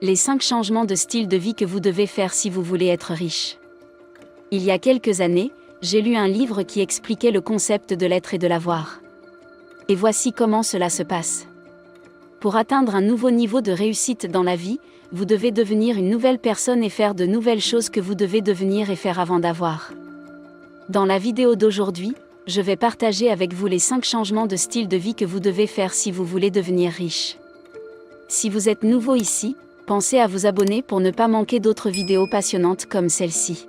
Les 5 changements de style de vie que vous devez faire si vous voulez être riche. Il y a quelques années, j'ai lu un livre qui expliquait le concept de l'être et de l'avoir. Et voici comment cela se passe. Pour atteindre un nouveau niveau de réussite dans la vie, vous devez devenir une nouvelle personne et faire de nouvelles choses que vous devez devenir et faire avant d'avoir. Dans la vidéo d'aujourd'hui, je vais partager avec vous les 5 changements de style de vie que vous devez faire si vous voulez devenir riche. Si vous êtes nouveau ici, pensez à vous abonner pour ne pas manquer d'autres vidéos passionnantes comme celle-ci.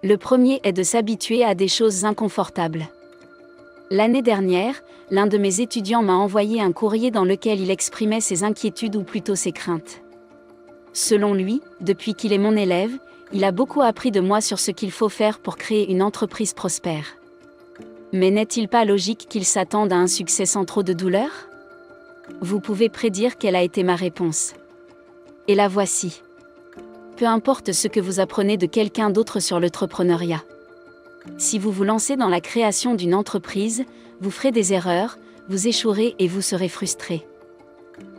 Le premier est de s'habituer à des choses inconfortables. L'année dernière, l'un de mes étudiants m'a envoyé un courrier dans lequel il exprimait ses inquiétudes ou plutôt ses craintes. Selon lui, depuis qu'il est mon élève, il a beaucoup appris de moi sur ce qu'il faut faire pour créer une entreprise prospère. Mais n'est-il pas logique qu'il s'attende à un succès sans trop de douleur ? Vous pouvez prédire quelle a été ma réponse. Et la voici. Peu importe ce que vous apprenez de quelqu'un d'autre sur l'entrepreneuriat. Si vous vous lancez dans la création d'une entreprise, vous ferez des erreurs, vous échouerez et vous serez frustré.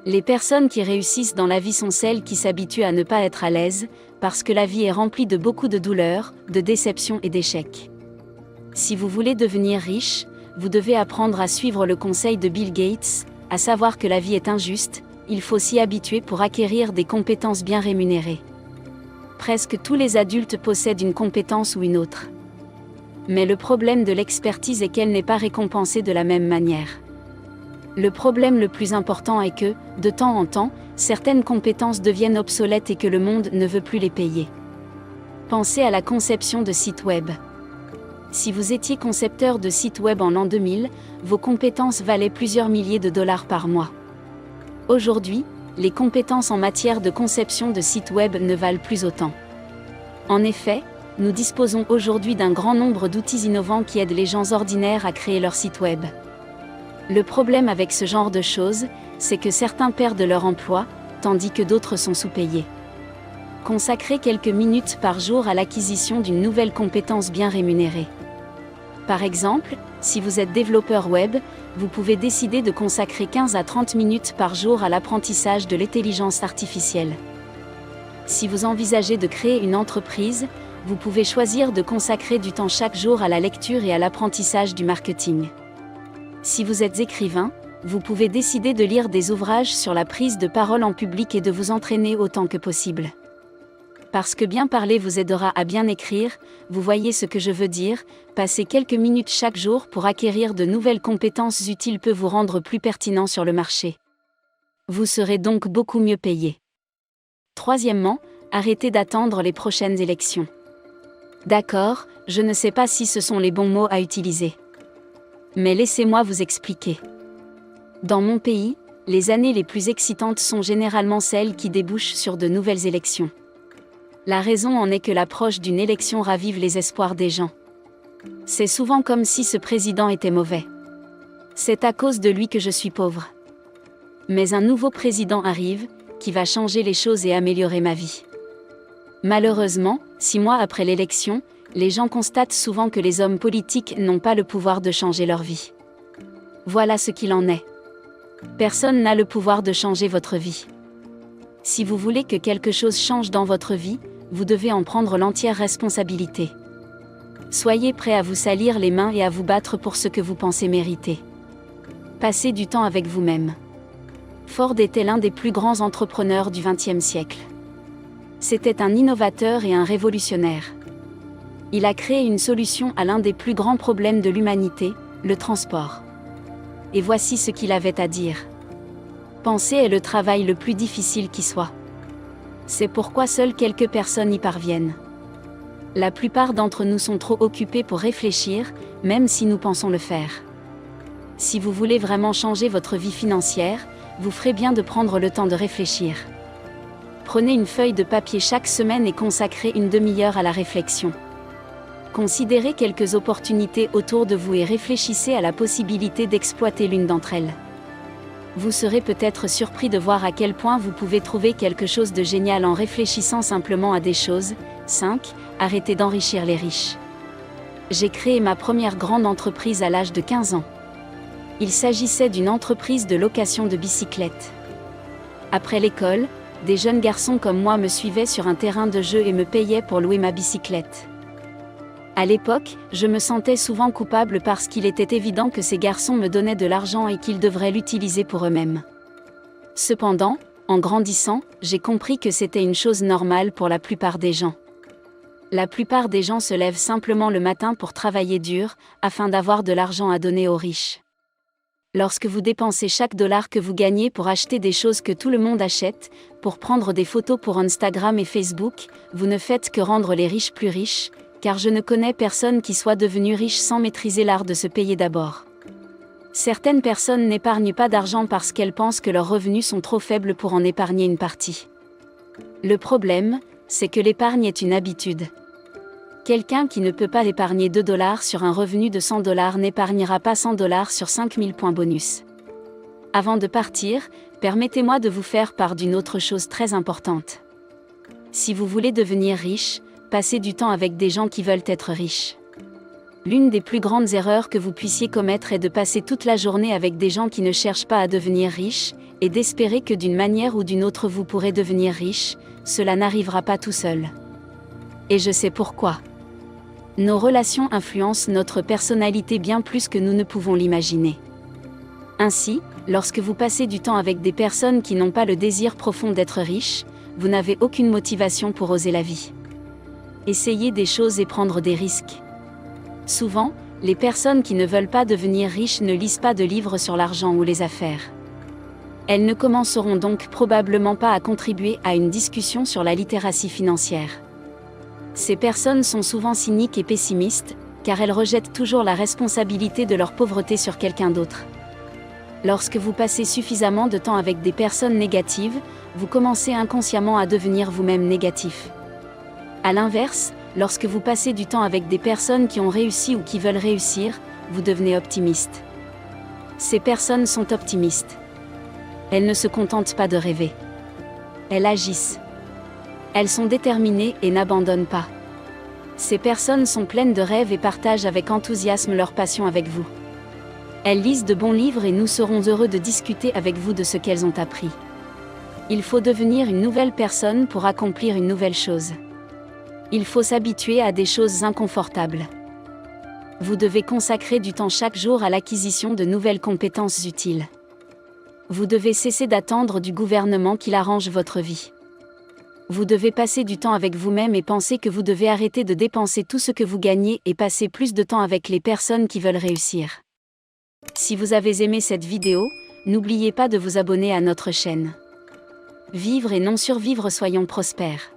Les personnes qui réussissent dans la vie sont celles qui s'habituent à ne pas être à l'aise, parce que la vie est remplie de beaucoup de douleurs, de déceptions et d'échecs. Si vous voulez devenir riche, vous devez apprendre à suivre le conseil de Bill Gates, à savoir que la vie est injuste, il faut s'y habituer pour acquérir des compétences bien rémunérées. Presque tous les adultes possèdent une compétence ou une autre. Mais le problème de l'expertise est qu'elle n'est pas récompensée de la même manière. Le problème le plus important est que, de temps en temps, certaines compétences deviennent obsolètes et que le monde ne veut plus les payer. Pensez à la conception de sites web. Si vous étiez concepteur de sites web en l'an 2000, vos compétences valaient plusieurs milliers de dollars par mois. Aujourd'hui, les compétences en matière de conception de sites web ne valent plus autant. En effet, nous disposons aujourd'hui d'un grand nombre d'outils innovants qui aident les gens ordinaires à créer leur site web. Le problème avec ce genre de choses, c'est que certains perdent leur emploi, tandis que d'autres sont sous-payés. Consacrez quelques minutes par jour à l'acquisition d'une nouvelle compétence bien rémunérée. Par exemple, si vous êtes développeur web, vous pouvez décider de consacrer 15 à 30 minutes par jour à l'apprentissage de l'intelligence artificielle. Si vous envisagez de créer une entreprise, vous pouvez choisir de consacrer du temps chaque jour à la lecture et à l'apprentissage du marketing. Si vous êtes écrivain, vous pouvez décider de lire des ouvrages sur la prise de parole en public et de vous entraîner autant que possible. Parce que bien parler vous aidera à bien écrire, vous voyez ce que je veux dire, passer quelques minutes chaque jour pour acquérir de nouvelles compétences utiles peut vous rendre plus pertinent sur le marché. Vous serez donc beaucoup mieux payé. Troisièmement, arrêtez d'attendre les prochaines élections. D'accord, je ne sais pas si ce sont les bons mots à utiliser. Mais laissez-moi vous expliquer. Dans mon pays, les années les plus excitantes sont généralement celles qui débouchent sur de nouvelles élections. La raison en est que l'approche d'une élection ravive les espoirs des gens. C'est souvent comme si ce président était mauvais. C'est à cause de lui que je suis pauvre. Mais un nouveau président arrive, qui va changer les choses et améliorer ma vie. Malheureusement, 6 mois après l'élection, les gens constatent souvent que les hommes politiques n'ont pas le pouvoir de changer leur vie. Voilà ce qu'il en est. Personne n'a le pouvoir de changer votre vie. Si vous voulez que quelque chose change dans votre vie, vous devez en prendre l'entière responsabilité. Soyez prêt à vous salir les mains et à vous battre pour ce que vous pensez mériter. Passez du temps avec vous-même. Ford était l'un des plus grands entrepreneurs du XXe siècle. C'était un innovateur et un révolutionnaire. Il a créé une solution à l'un des plus grands problèmes de l'humanité, le transport. Et voici ce qu'il avait à dire. Penser est le travail le plus difficile qui soit. C'est pourquoi seules quelques personnes y parviennent. La plupart d'entre nous sont trop occupés pour réfléchir, même si nous pensons le faire. Si vous voulez vraiment changer votre vie financière, vous ferez bien de prendre le temps de réfléchir. Prenez une feuille de papier chaque semaine et consacrez une demi-heure à la réflexion. Considérez quelques opportunités autour de vous et réfléchissez à la possibilité d'exploiter l'une d'entre elles. Vous serez peut-être surpris de voir à quel point vous pouvez trouver quelque chose de génial en réfléchissant simplement à des choses. 5. Arrêtez d'enrichir les riches. J'ai créé ma première grande entreprise à l'âge de 15 ans. Il s'agissait d'une entreprise de location de bicyclettes. Après l'école, des jeunes garçons comme moi me suivaient sur un terrain de jeu et me payaient pour louer ma bicyclette. À l'époque, je me sentais souvent coupable parce qu'il était évident que ces garçons me donnaient de l'argent et qu'ils devraient l'utiliser pour eux-mêmes. Cependant, en grandissant, j'ai compris que c'était une chose normale pour la plupart des gens. La plupart des gens se lèvent simplement le matin pour travailler dur, afin d'avoir de l'argent à donner aux riches. Lorsque vous dépensez chaque dollar que vous gagnez pour acheter des choses que tout le monde achète, pour prendre des photos pour Instagram et Facebook, vous ne faites que rendre les riches plus riches, car je ne connais personne qui soit devenu riche sans maîtriser l'art de se payer d'abord. Certaines personnes n'épargnent pas d'argent parce qu'elles pensent que leurs revenus sont trop faibles pour en épargner une partie. Le problème, c'est que l'épargne est une habitude. Quelqu'un qui ne peut pas épargner 2 dollars sur un revenu de 100 dollars n'épargnera pas 100 dollars sur 5000 points bonus. Avant de partir, permettez-moi de vous faire part d'une autre chose très importante. Si vous voulez devenir riche, passez du temps avec des gens qui veulent être riches. L'une des plus grandes erreurs que vous puissiez commettre est de passer toute la journée avec des gens qui ne cherchent pas à devenir riches, et d'espérer que d'une manière ou d'une autre vous pourrez devenir riche. Cela n'arrivera pas tout seul. Et je sais pourquoi. Nos relations influencent notre personnalité bien plus que nous ne pouvons l'imaginer. Ainsi, lorsque vous passez du temps avec des personnes qui n'ont pas le désir profond d'être riches, vous n'avez aucune motivation pour oser la vie. Essayez des choses et prendre des risques. Souvent, les personnes qui ne veulent pas devenir riches ne lisent pas de livres sur l'argent ou les affaires. Elles ne commenceront donc probablement pas à contribuer à une discussion sur la littératie financière. Ces personnes sont souvent cyniques et pessimistes, car elles rejettent toujours la responsabilité de leur pauvreté sur quelqu'un d'autre. Lorsque vous passez suffisamment de temps avec des personnes négatives, vous commencez inconsciemment à devenir vous-même négatif. À l'inverse, lorsque vous passez du temps avec des personnes qui ont réussi ou qui veulent réussir, vous devenez optimiste. Ces personnes sont optimistes. Elles ne se contentent pas de rêver. Elles agissent. Elles sont déterminées et n'abandonnent pas. Ces personnes sont pleines de rêves et partagent avec enthousiasme leur passion avec vous. Elles lisent de bons livres et nous serons heureux de discuter avec vous de ce qu'elles ont appris. Il faut devenir une nouvelle personne pour accomplir une nouvelle chose. Il faut s'habituer à des choses inconfortables. Vous devez consacrer du temps chaque jour à l'acquisition de nouvelles compétences utiles. Vous devez cesser d'attendre du gouvernement qu'il arrange votre vie. Vous devez passer du temps avec vous-même et penser que vous devez arrêter de dépenser tout ce que vous gagnez et passer plus de temps avec les personnes qui veulent réussir. Si vous avez aimé cette vidéo, n'oubliez pas de vous abonner à notre chaîne. Vivre et non survivre, soyons prospères.